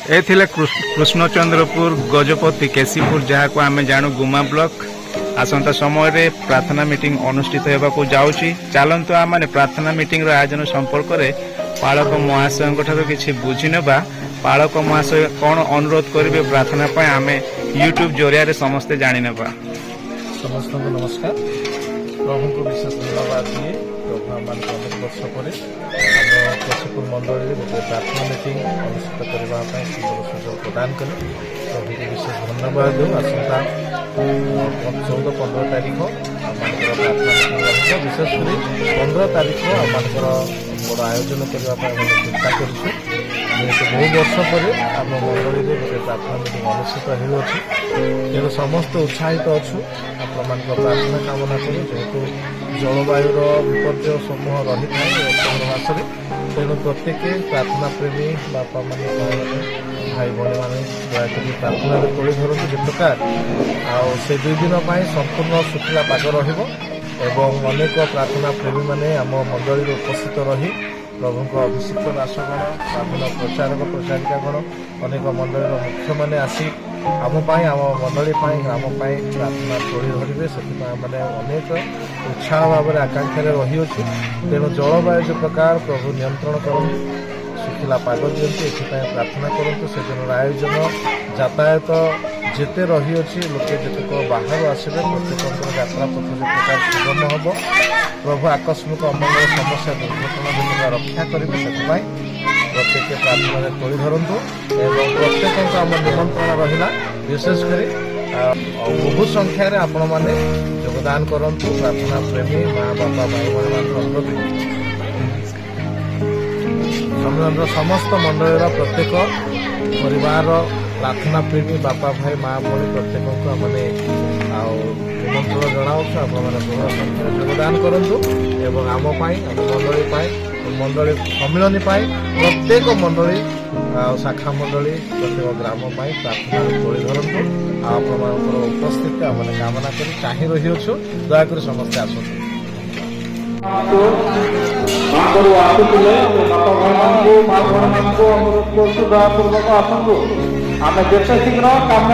ए थिले कृष्णचंद्रपुर गजपति केसीपुर जहाँ को आम जानू गुमा ब्लॉक आसंता समय रे प्रार्थना मीटिंग अनुष्ठित होगा जाऊँगी। चलतु आम प्रार्थना मीटिंग आयोजन संपर्क में पालक महाशय किसी बुझी ना पालक महाशय कौन अनुरोध करेंगे प्रार्थना आम यूट्यूब जरिया समस्ते जाणी ना। समस्त नमस्कार। प्रभु को विशेष धन्यवाद दिए। प्रभु आम अनेक वर्ष पर आम केशवपुर मंडल में गोटे प्रार्थना मीटिंग अनुष्ठित करने सुযোগ प्रदान कले। प्रभु को विशेष धन्यवाद दूँ। आसंता 14-15 तारीख आम प्रार्थना मीटिंग विशेषकर 15 तारीख आम बड़ आयोजन करने चिंता कर बहु वर्ष पर आम मंडल में गोटे प्रार्थना मीटिंग अनुष्ठित होती तेणु समस्त उत्साहित अच्छु आपण प्रार्थना कामना करूँ। जेहेतु जलवायुर विपर्य समूह रही है अक्टोबर मासरे तेणु प्रत्येक प्रार्थना प्रेमी बापा मान भाई भाई मैंने दयाकोरी प्रार्थना तोड़ी धरतु जे प्रकार से 2 दिन संपूर्ण शुखला पाग रही अनेक प्रार्थना प्रेमी मैंने आम मंडल उपस्थित रही प्रभु अभिषिक्त दासगण प्रार्थना प्रचारक प्रचारिकागण अनेक मंडल मुख्य मैंने आसी आम मंडली आम प्रार्थना तोड़ी धरवे से मैंने अनेक उत्साह भाव में आकांक्षा रही अच्छी। तेणु जलवायु जो प्रकार प्रभु नियंत्रण कर शुखला पाग दिखती एपाई प्रार्थना करूँ। से दिन आयोजन यातायात जिते रही अच्छी लोके जितक बाहर आसवे प्रत्येक यात्रा पथ जो प्रकार सुगम हम प्रभु आकस्मिक अमंगल समस्या दुर्घटना जनित रक्षा करेंगे से प्रत्येक प्रार्थना तोड़ी धरतु एवं प्रत्येक आम निमंत्रण रहा विशेषकर बहुत संख्यार आपण मैंने योगदान करूँ। प्रार्थना प्रेमी माँ बापा भाई भाई समस्त मंडल प्रत्येक परिवार प्रार्थना प्रेमी बापा भाई माँ भाई प्रत्येक को मैंने निमंत्रण जनाऊ आपने बहु संख्यार योगदान करूँ एवं आम मंडली सम्मिलन प्रत्येक मंडली शाखा मंडली प्रत्येक ग्राम प्रार्थना तोड़ी धरतु आप उपस्थित आम कामना कर चाह रही अच्छु दयाकोरी समस्ते आसतु। दयापूर्वक आसतु आम जिते शीघ्र कम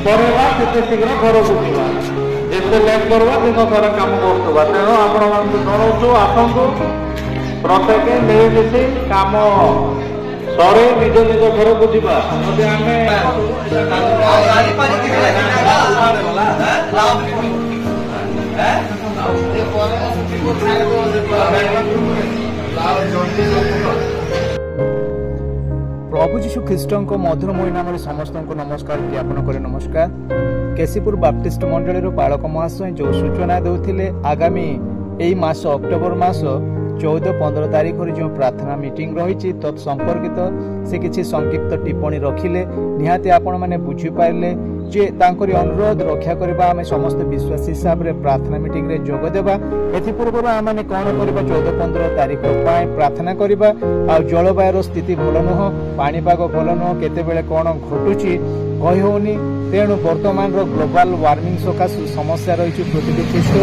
करवा से शीघ्र घर को जीवा जिते लेट करवा दिन घर कम करवा तेणु आपण जनाऊँ आसतु प्रत्येक मिलमिशि कम सरे निज निज घर को जीवा प्रभु जीशु ख्रीष्ट मधुरमयी नाम समस्त नमस्कार ज्ञापन करे। नमस्कार। केसीपुर बाप्टिस्ट मंडल पालक महाशय जो सूचना देते आगामी यही मास अक्टोबर मास 14-15 तारीख जो प्रार्थना मीटिंग रही तत्संपर्कित से किसी संक्षिप्त टिप्पणी रखिले निहाती आपण मैंने बुझीपारे जे तांकरी अनुरोध रक्षा करबा आमे समस्त विश्वास हिसाब रे प्रार्थना मीटिंग रे जोग देबा। एथि पूर्व आमे कोन करबा 14-15 तारीख पाए प्रार्थना करबा आ जलवायुर स्थिति भल नुह पाणीपाग भल नुह केते बेले कोन घटुची कहि होनी। तेणु वर्तमान ग्लोबल वार्मिंग सकाशु समस्या रही पृथ्वी पृष्ठ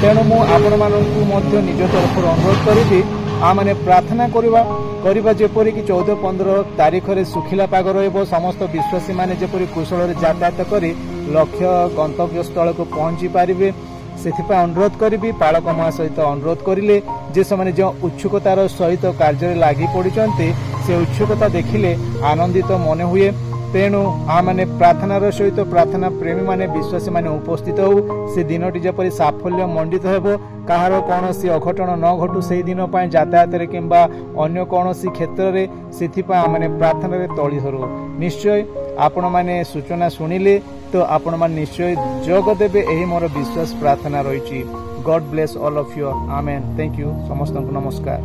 तेणु मु आपण मानकु मध्य निज तरफ अनुरोध करी आमने प्रार्थना करवा जेपरि कि 14-15 तारीख रे सुखिला पाग रहिबो समस्त विश्वासी माने जेपरि कुशल यातायात करी लक्ष्य गंतव्य स्थल को पहुंची पारिबे से अनुरोध करी पालक महासहित अनुरोध करिले जे से जो उत्सुकतार सहित कार्य लगी पड़ते से उत्सुकता देखिले आनंदित मन हुए। तेणु आने प्रार्थनार सहित प्रार्थना प्रेमी माने विश्वासी माने उपस्थित हो से दिनटी जपरी साफल्य मंडित हेबो कहार कौन अघटन न घटू से दिन यातायात किंबा अन्य कौन क्षेत्र में से आमने प्रार्थना तली धरू। निश्चय आपण मैंने सूचना शुणिले तो आपण मैंने निश्चय जोग देवे यही मोर विश्वास प्रार्थना रही। God bless all of you. Amen. Thank you. समस्त नमस्कार।